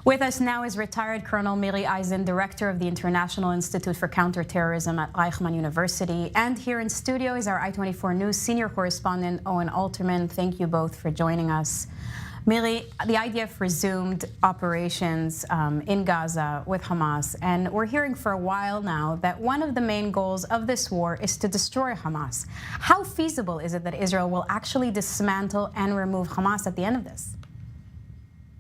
With us now is retired Colonel Miri Eisin, director of the International Institute for Counter-Terrorism at Reichman University. And here in studio is our i24news senior correspondent, Owen Alterman. Thank you both for joining us. Miri, the IDF resumed operations in Gaza with Hamas, and we're hearing for a while now that one of the main goals of this war is to destroy Hamas. How feasible is it that Israel will actually dismantle and remove Hamas at the end of this?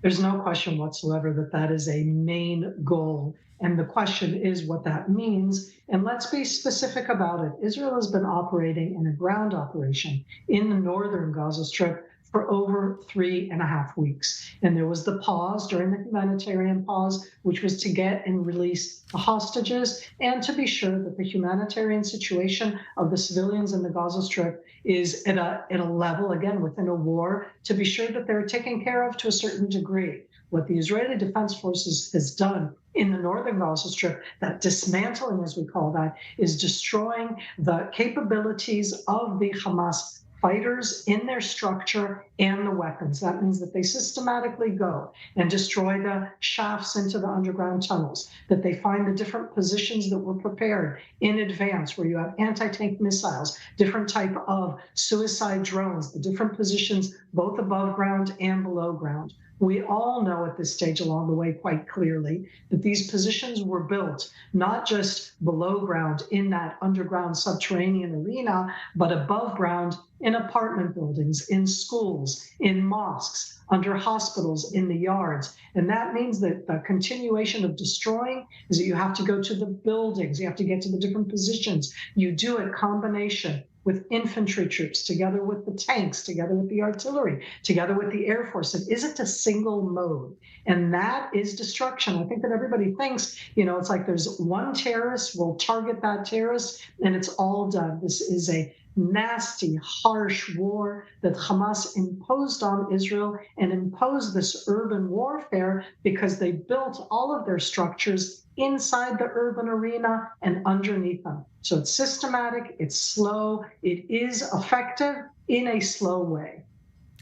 There's no question whatsoever that that is a main goal. And the question is what that means. And let's be specific about it. Israel has been operating in a ground operation in the northern Gaza Strip for over 3.5 weeks. And there was the pause during the humanitarian pause, which was to get and release the hostages and to be sure that the humanitarian situation of the civilians in the Gaza Strip is at a level, again, within a war, to be sure that they're taken care of to a certain degree. What the Israeli Defense Forces has done in the northern Gaza Strip, that dismantling, as we call that, is destroying the capabilities of the Hamas fighters in their structure and the weapons. That means that they systematically go and destroy the shafts into the underground tunnels, that they find the different positions that were prepared in advance, where you have anti-tank missiles, different type of suicide drones, the different positions both above ground and below ground. We all know at this stage along the way quite clearly that these positions were built not just below ground in that underground subterranean arena, but above ground in apartment buildings, in schools, in mosques, under hospitals, in the yards. And that means that the continuation of destroying is that you have to go to the buildings, you have to get to the different positions. You do a combination with infantry troops, together with the tanks, together with the artillery, together with the Air Force. It isn't a single mode. And that is destruction. I think that everybody thinks, it's like there's one terrorist, we'll target that terrorist, and it's all done. This is a nasty, harsh war that Hamas imposed on Israel and imposed this urban warfare because they built all of their structures inside the urban arena and underneath them. So it's systematic, it's slow, it is effective in a slow way.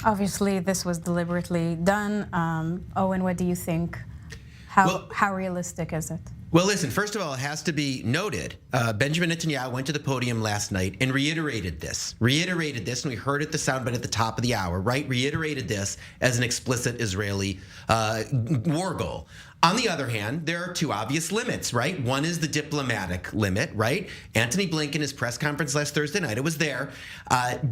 Obviously, this was deliberately done. Owen, what do you think? How realistic is it? Well, listen, first of all, it has to be noted, Benjamin Netanyahu went to the podium last night and reiterated this, and we heard it the soundbite at the top of the hour, right? Reiterated this as an explicit Israeli war goal. On the other hand, there are two obvious limits, right? One is the diplomatic limit, right? Antony Blinken, his press conference last Thursday night, it was there,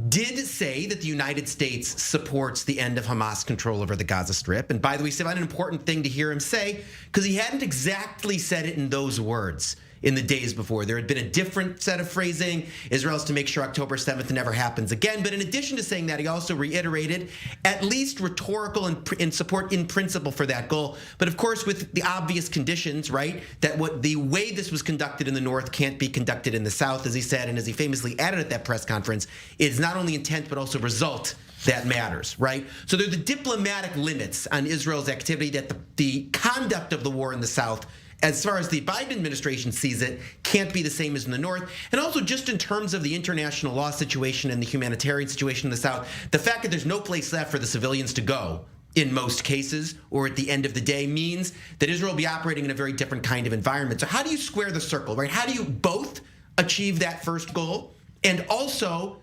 did say that the United States supports the end of Hamas control over the Gaza Strip. And by the way, it's an important thing to hear him say, because he hadn't exactly said it in those words in the days before. There had been a different set of phrasing. Israel's to make sure October 7th never happens again. But in addition to saying that, he also reiterated at least rhetorical and support in principle for that goal. But of course, with the obvious conditions, right, that the way this was conducted in the North can't be conducted in the South, as he said, and as he famously added at that press conference, is not only intent, but also result that matters, right? So there are the diplomatic limits on Israel's activity that the conduct of the war in the South, as far as the Biden administration sees it, can't be the same as in the North. And also just in terms of the international law situation and the humanitarian situation in the South, the fact that there's no place left for the civilians to go in most cases, or at the end of the day, means that Israel will be operating in a very different kind of environment. So how do you square the circle, right? How do you both achieve that first goal and also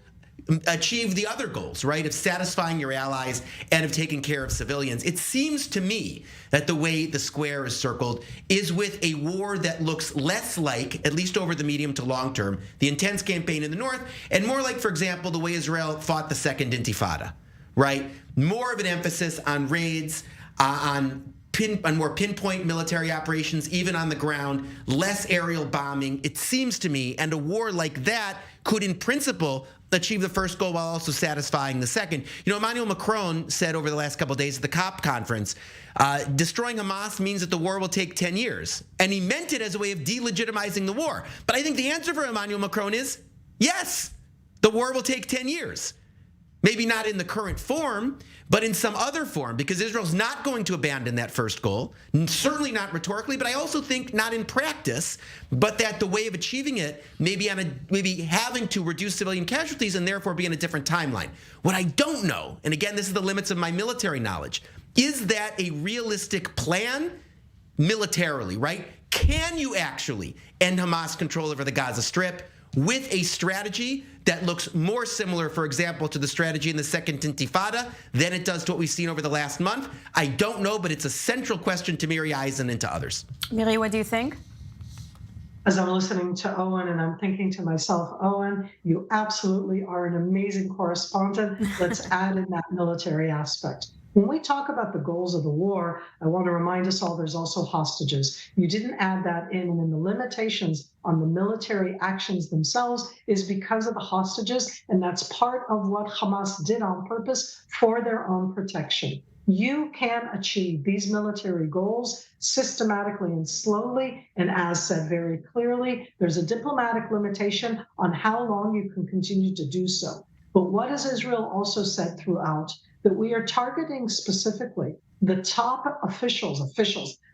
achieve the other goals, right, of satisfying your allies and of taking care of civilians? It seems to me that the way the square is circled is with a war that looks less like, at least over the medium to long term, the intense campaign in the North, and more like, for example, the way Israel fought the Second Intifada, right? More of an emphasis on raids, on more pinpoint military operations, even on the ground, less aerial bombing, it seems to me, and a war like that could, in principle, achieve the first goal while also satisfying the second. Emmanuel Macron said over the last couple of days at the COP conference, destroying Hamas means that the war will take 10 years. And he meant it as a way of delegitimizing the war. But I think the answer for Emmanuel Macron is, yes, the war will take 10 years. Maybe not in the current form, but in some other form, because Israel's not going to abandon that first goal, certainly not rhetorically, but I also think not in practice, but that the way of achieving it may be having to reduce civilian casualties and therefore be in a different timeline. What I don't know, and again, this is the limits of my military knowledge, Is that a realistic plan militarily, right? Can you actually end Hamas control over the Gaza Strip with a strategy that looks more similar, for example, to the strategy in the Second Intifada than it does to what we've seen over the last month? I don't know, but it's a central question to Miri Eisin and to others. Miri, what do you think? As I'm listening to Owen and I'm thinking to myself, Owen, you absolutely are an amazing correspondent. Let's add in that military aspect. When we talk about the goals of the war, I want to remind us all there's also hostages. You didn't add that in, and the limitations on the military actions themselves is because of the hostages, and that's part of what Hamas did on purpose for their own protection. You can achieve these military goals systematically and slowly, and as said very clearly, there's a diplomatic limitation on how long you can continue to do so. But what has Israel also said throughout? That we are targeting specifically the top officials,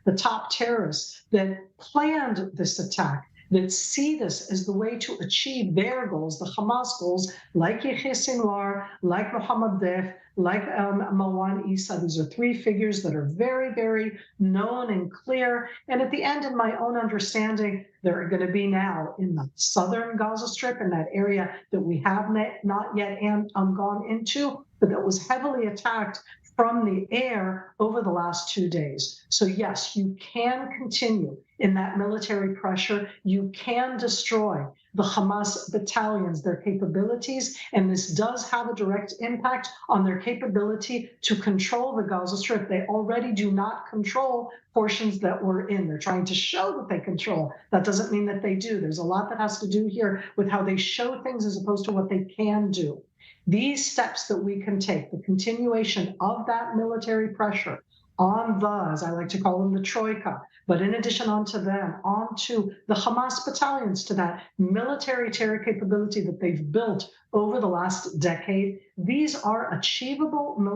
the top terrorists that planned this attack, that see this as the way to achieve their goals, the Hamas goals, like Yahya Sinwar, like Mohammed Def, like Marwan Issa. These are three figures that are very, very known and clear. And at the end, in my own understanding, they're going to be now in the southern Gaza Strip, in that area that we have not yet gone into, but that was heavily attacked from the air over the last 2 days. So yes, you can continue in that military pressure. You can destroy the Hamas battalions, their capabilities, and this does have a direct impact on their capability to control the Gaza Strip. They already do not control portions that we're in. They're trying to show that they control. That doesn't mean that they do. There's a lot that has to do here with how they show things as opposed to what they can do. These steps that we can take, the continuation of that military pressure on the, as I like to call them, the Troika, but in addition onto them, onto the Hamas battalions, to that military terror capability that they've built over the last decade, these are achievable